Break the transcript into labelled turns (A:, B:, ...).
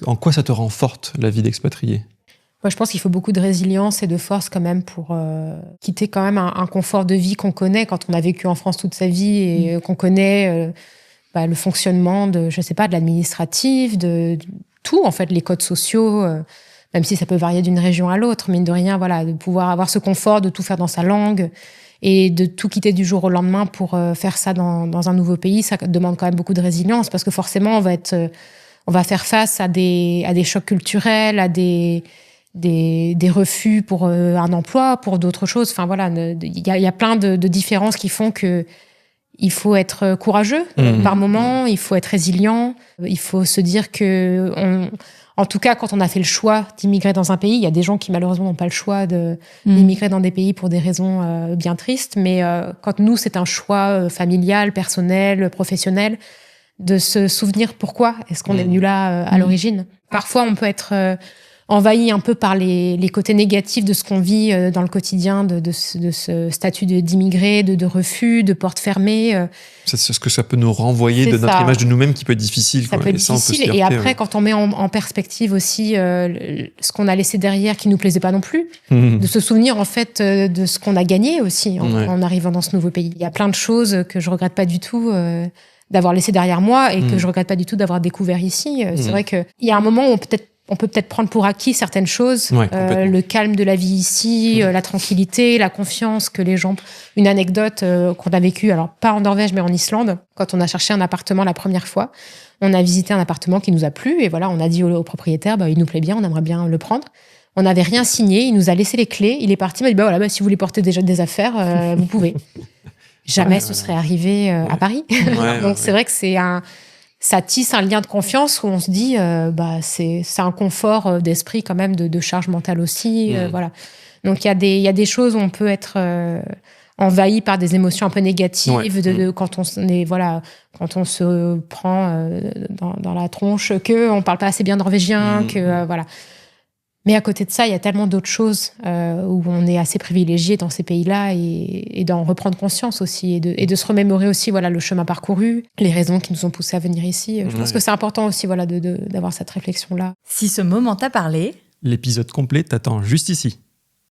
A: En quoi ça te rend forte, la vie d'expatrié ?
B: Moi, je pense qu'il faut beaucoup de résilience et de force quand même pour quitter quand même un confort de vie qu'on connaît quand on a vécu en France toute sa vie et qu'on connaît le fonctionnement de, je sais pas, de l'administratif, de tout, en fait, les codes sociaux, même si ça peut varier d'une région à l'autre, mine de rien, voilà, de pouvoir avoir ce confort de tout faire dans sa langue et de tout quitter du jour au lendemain pour faire ça dans un nouveau pays, ça demande quand même beaucoup de résilience parce que forcément, on va faire face à des chocs culturels, à des refus pour un emploi, pour d'autres choses. Enfin voilà, il y a plein de différences qui font que il faut être courageux par moment, il faut être résilient, il faut se dire que, en tout cas, quand on a fait le choix d'immigrer dans un pays, il y a des gens qui malheureusement n'ont pas le choix d'immigrer dans des pays pour des raisons bien tristes, mais quand nous, c'est un choix familial, personnel, professionnel, de se souvenir pourquoi est-ce qu'on est venu là à l'origine. Parfois, on peut être envahi un peu par les côtés négatifs de ce qu'on vit dans le quotidien, de ce statut d'immigré, de refus, de porte fermée.
A: C'est ce que ça peut nous renvoyer de notre image de nous-mêmes qui peut être difficile.
B: Ça peut être difficile. Et après, quand on met en perspective aussi ce qu'on a laissé derrière qui nous plaisait pas non plus, de se souvenir en fait de ce qu'on a gagné aussi en arrivant dans ce nouveau pays. Il y a plein de choses que je regrette pas du tout d'avoir laissé derrière moi et que je regrette pas du tout d'avoir découvert ici. C'est vrai qu'il y a un moment où on peut peut-être prendre pour acquis certaines choses, le calme de la vie ici, la tranquillité, la confiance que les gens... Une anecdote qu'on a vécue, alors pas en Norvège, mais en Islande, quand on a cherché un appartement la première fois, on a visité un appartement qui nous a plu, et voilà, on a dit au propriétaire, il nous plaît bien, on aimerait bien le prendre. On n'avait rien signé, il nous a laissé les clés, il est parti, il m'a dit, si vous voulez porter déjà des affaires, vous pouvez. Jamais ce serait arrivé à Paris. Donc c'est vrai que ça tisse un lien de confiance où on se dit c'est un confort d'esprit quand même, de charge mentale aussi. Voilà. Donc il y a des choses où on peut être envahi par des émotions un peu négatives quand on se prend dans la tronche que on parle pas assez bien norvégien, que voilà. Mais à côté de ça, il y a tellement d'autres choses où on est assez privilégié dans ces pays-là et d'en reprendre conscience aussi et de se remémorer aussi le chemin parcouru, les raisons qui nous ont poussés à venir ici. Je pense que c'est important aussi d'avoir cette réflexion-là.
C: Si ce moment t'a parlé,
A: l'épisode complet t'attend juste ici.